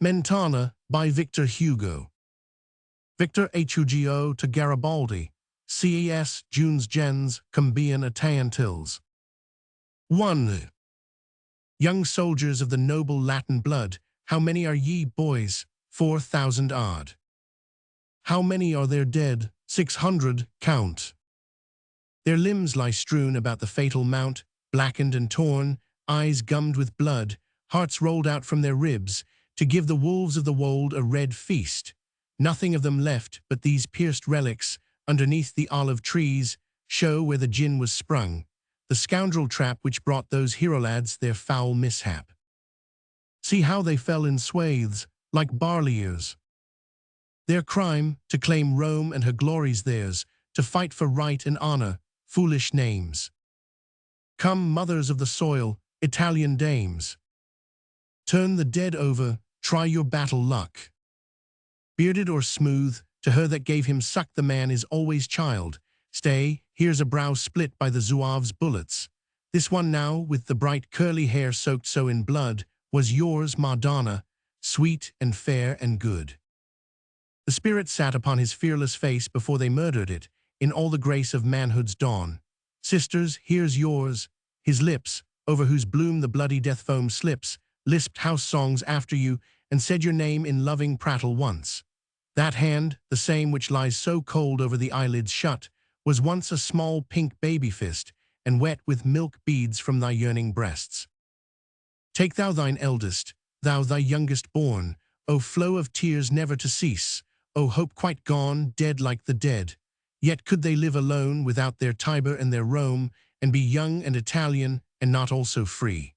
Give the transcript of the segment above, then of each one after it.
Mentana by Victor Hugo. Victor Hugo to Garibaldi, CES Junes gens Combien Atayantils. 1. Young soldiers of the noble Latin blood, how many are ye, boys? 4,000 odd. How many are there dead? 600, count. Their limbs lie strewn about the fatal mount, blackened and torn, eyes gummed with blood, hearts rolled out from their ribs, to give the wolves of the wold a red feast. Nothing of them left but these pierced relics, underneath the olive trees, show where the gin was sprung, the scoundrel trap which brought those hero lads their foul mishap. See how they fell in swathes, like barley ears. Their crime, to claim Rome and her glories theirs, to fight for right and honor, foolish names. Come, mothers of the soil, Italian dames. Turn the dead over, try your battle luck. Bearded or smooth, to her that gave him suck the man is always child. Stay, here's a brow split by the Zouave's bullets. This one now, with the bright curly hair soaked so in blood, was yours, Madonna, sweet and fair and good. The spirit sat upon his fearless face before they murdered it, in all the grace of manhood's dawn. Sisters, here's yours. His lips, over whose bloom the bloody death foam slips, lisped house songs after you, and said your name in loving prattle once. That hand, the same which lies so cold over the eyelids shut, was once a small pink baby fist, and wet with milk beads from thy yearning breasts. Take thou thine eldest, thou thy youngest born, O flow of tears never to cease, O hope quite gone, dead like the dead. Yet could they live alone without their Tiber and their Rome, and be young and Italian, and not also free.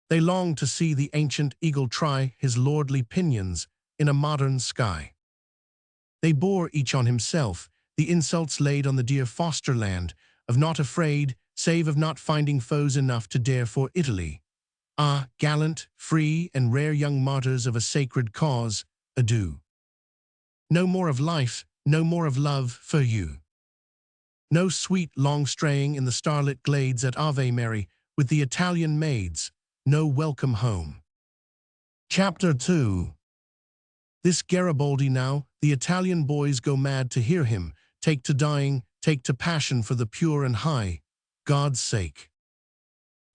They long to see the ancient eagle try his lordly pinions in a modern sky. They bore each on himself the insults laid on the dear foster land, of not afraid, save of not finding foes enough to dare for Italy. Ah, gallant, free, and rare young martyrs of a sacred cause, adieu. No more of life, no more of love for you. No sweet long straying in the starlit glades at Ave Mary with the Italian maids, no welcome home. Chapter 2. This Garibaldi now, the Italian boys go mad to hear him, take to dying, take to passion for the pure and high, God's sake.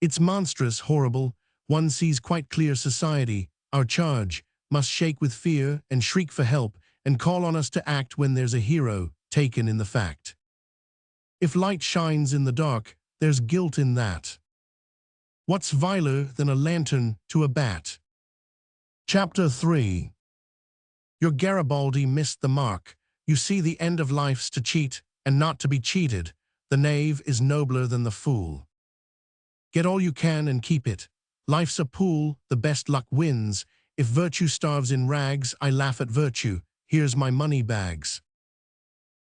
It's monstrous, horrible, one sees quite clear society, our charge, must shake with fear and shriek for help and call on us to act when there's a hero taken in the fact. If light shines in the dark, there's guilt in that. What's viler than a lantern to a bat? Chapter 3. Your Garibaldi missed the mark. You see the end of life's to cheat and not to be cheated. The knave is nobler than the fool. Get all you can and keep it. Life's a pool, the best luck wins. If virtue starves in rags, I laugh at virtue. Here's my money bags.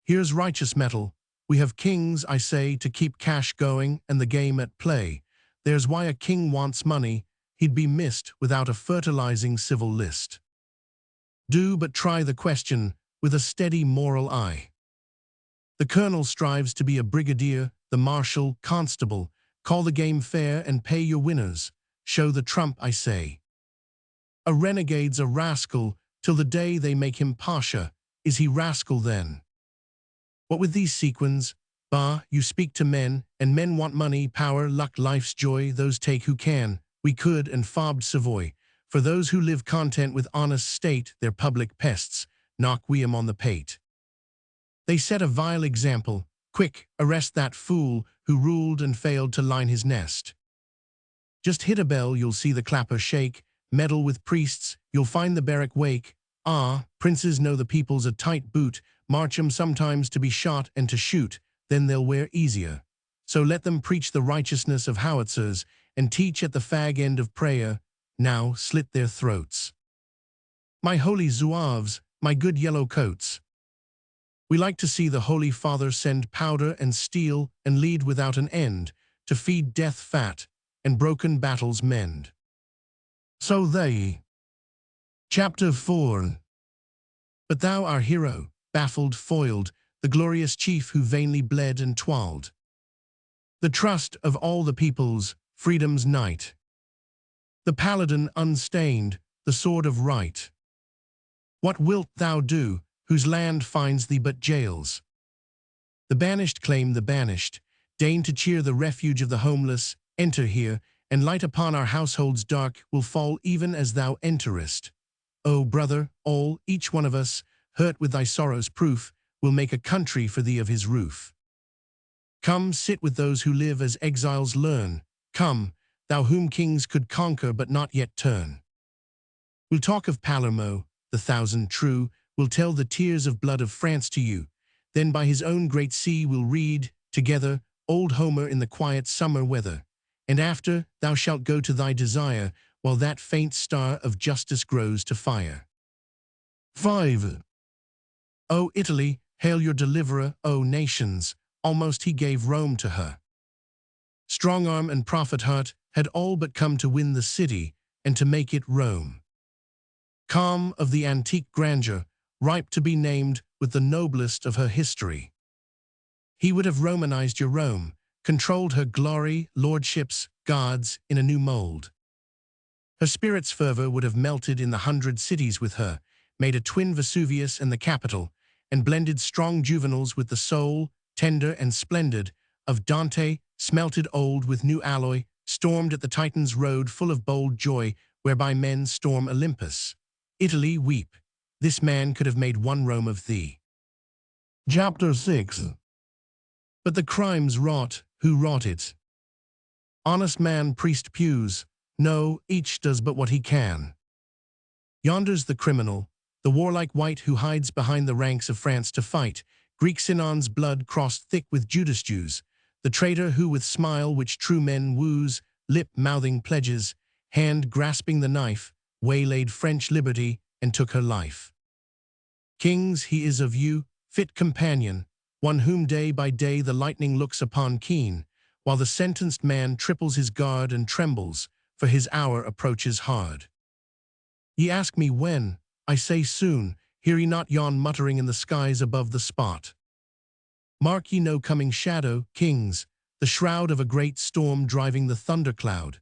Here's righteous metal. We have kings, I say, to keep cash going and the game at play. There's why a king wants money. He'd be missed without a fertilizing civil list. Do but try the question with a steady moral eye. The colonel strives to be a brigadier, the marshal, constable. Call the game fair and pay your winners. Show the trump, I say. A renegade's a rascal till the day they make him pasha. Is he rascal then? What with these sequins? Bah, you speak to men, and men want money, power, luck, life's joy, those take who can. We could and fobbed Savoy. For those who live content with honest state, their public pests, knock we 'em on the pate. They set a vile example. Quick, arrest that fool who ruled and failed to line his nest. Just hit a bell, you'll see the clapper shake. Meddle with priests, you'll find the barrack wake. Ah, princes know the people's a tight boot. March 'em sometimes to be shot and to shoot. Then they'll wear easier. So let them preach the righteousness of howitzers and teach at the fag end of prayer. Now slit their throats. My holy Zouaves, my good yellow coats. We like to see the Holy Father send powder and steel and lead without an end to feed death fat and broken battles mend. So they. Chapter 4. But thou, our hero, baffled, foiled, the glorious chief who vainly bled and toiled. The trust of all the peoples, freedom's knight. The paladin unstained, the sword of right. What wilt thou do, whose land finds thee but jails? The banished claim the banished, deign to cheer the refuge of the homeless, enter here, and light upon our households dark will fall even as thou enterest. O brother, all, each one of us, hurt with thy sorrow's proof, will make a country for thee of his roof. Come, sit with those who live as exiles learn. Come, thou whom kings could conquer but not yet turn. We'll talk of Palermo, the thousand true, we'll tell the tears of blood of France to you. Then by his own great sea we'll read, together, old Homer in the quiet summer weather. And after, thou shalt go to thy desire, while that faint star of justice grows to fire. 5. O Italy, hail your deliverer, O nations, almost he gave Rome to her. Strong arm and prophet heart had all but come to win the city, and to make it Rome. Calm of the antique grandeur, ripe to be named with the noblest of her history. He would have Romanized your Rome, controlled her glory, lordships, gods in a new mold. Her spirit's fervor would have melted in the 100 cities with her, made a twin Vesuvius and the capital, and blended strong Juvenals with the soul, tender and splendid, of Dante, smelted old with new alloy, stormed at the Titan's road full of bold joy, whereby men storm Olympus. Italy, weep. This man could have made one Rome of thee. Chapter 6. But the crimes wrought, who wrought it? Honest man, priest pews, no, each does but what he can. Yonder's the criminal, the warlike wight who hides behind the ranks of France to fight, Greek Sinon's blood crossed thick with Judas Jews, the traitor who with smile which true men woos, lip-mouthing pledges, hand grasping the knife, waylaid French liberty and took her life. Kings, he is of you, fit companion, one whom day by day the lightning looks upon keen, while the sentenced man triples his guard and trembles, for his hour approaches hard. Ye ask me when, I say soon, hear ye not yon muttering in the skies above the spot? Mark ye no coming shadow, kings, the shroud of a great storm driving the thundercloud?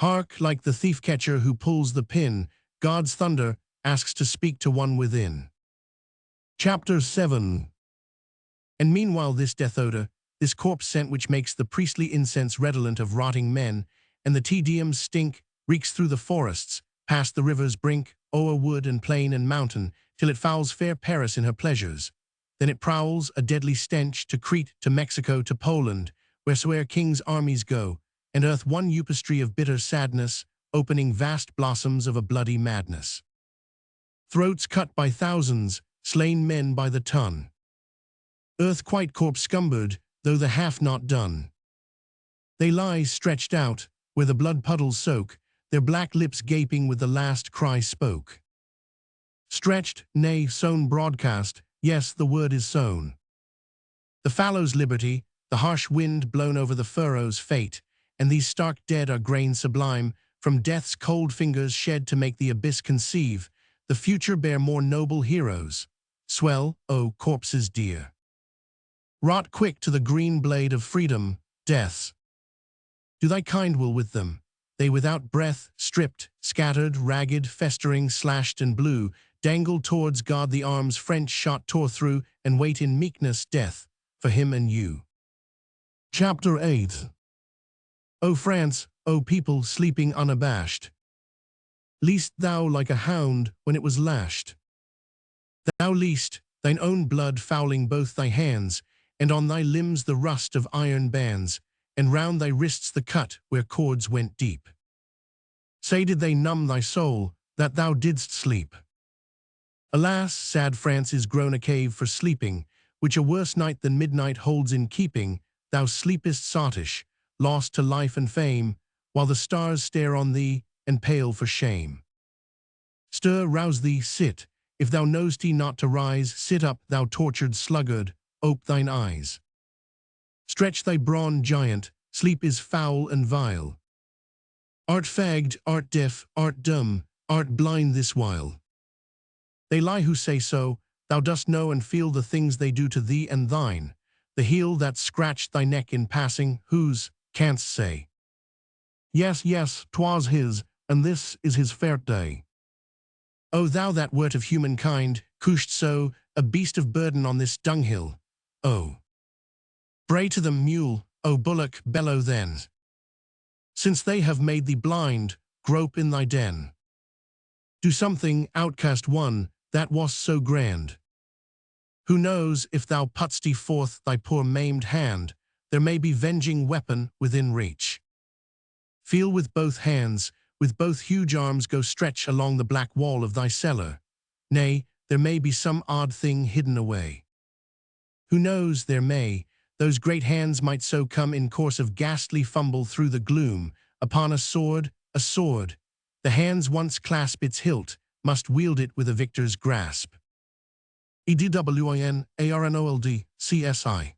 Hark, like the thief-catcher who pulls the pin, God's thunder asks to speak to one within. Chapter 7. And meanwhile this death odor, this corpse scent which makes the priestly incense redolent of rotting men, and the Te Deum's stink, reeks through the forests, past the river's brink, o'er wood and plain and mountain, till it fouls fair Paris in her pleasures. Then it prowls, a deadly stench, to Crete, to Mexico, to Poland, wheresoe'er kings' armies go, and earth one upistry of bitter sadness, opening vast blossoms of a bloody madness. Throats cut by thousands, slain men by the ton. Earth quite corpse-cumbered, though the half not done. They lie stretched out, where the blood puddles soak, their black lips gaping with the last cry spoke. Stretched, nay, sown broadcast, yes, the word is sown. The fallow's liberty, the harsh wind blown over the furrows fate, and these stark dead are grain sublime, from death's cold fingers shed to make the abyss conceive, the future bear more noble heroes. Swell, O corpses dear. Wrought quick to the green blade of freedom, death's. Do thy kind will with them. They without breath, stripped, scattered, ragged, festering, slashed and blue, dangle towards God the arms French shot tore through, and wait in meekness death, for him and you. Chapter 8. O France, O people sleeping unabashed, least thou like a hound when it was lashed. Thou least, thine own blood fouling both thy hands, and on thy limbs the rust of iron bands, and round thy wrists the cut where cords went deep. Say did they numb thy soul, that thou didst sleep? Alas, sad France is grown a cave for sleeping, which a worse night than midnight holds in keeping. Thou sleepest sottish, lost to life and fame, while the stars stare on thee, and pale for shame. Stir, rouse thee, sit, if thou know'st not to rise, sit up, thou tortured sluggard, ope thine eyes. Stretch thy brawn, giant, sleep is foul and vile. Art fagged, art deaf, art dumb, art blind this while. They lie who say so, thou dost know and feel the things they do to thee and thine, the heel that scratched thy neck in passing, whose, canst say. Yes, yes, 'twas his, and this is his fair day. O thou that wert of humankind, couched so, a beast of burden on this dunghill, O bray to them, mule, O bullock, bellow then. Since they have made thee blind, grope in thy den. Do something, outcast one, that was so grand. Who knows, if thou put'st forth thy poor maimed hand, there may be venging weapon within reach. Feel with both hands, with both huge arms go stretch along the black wall of thy cellar. Nay, there may be some odd thing hidden away. Who knows, there may, those great hands might so come in course of ghastly fumble through the gloom, upon a sword, the hands once clasp its hilt, must wield it with a victor's grasp. EDWIN ARNOLD CSI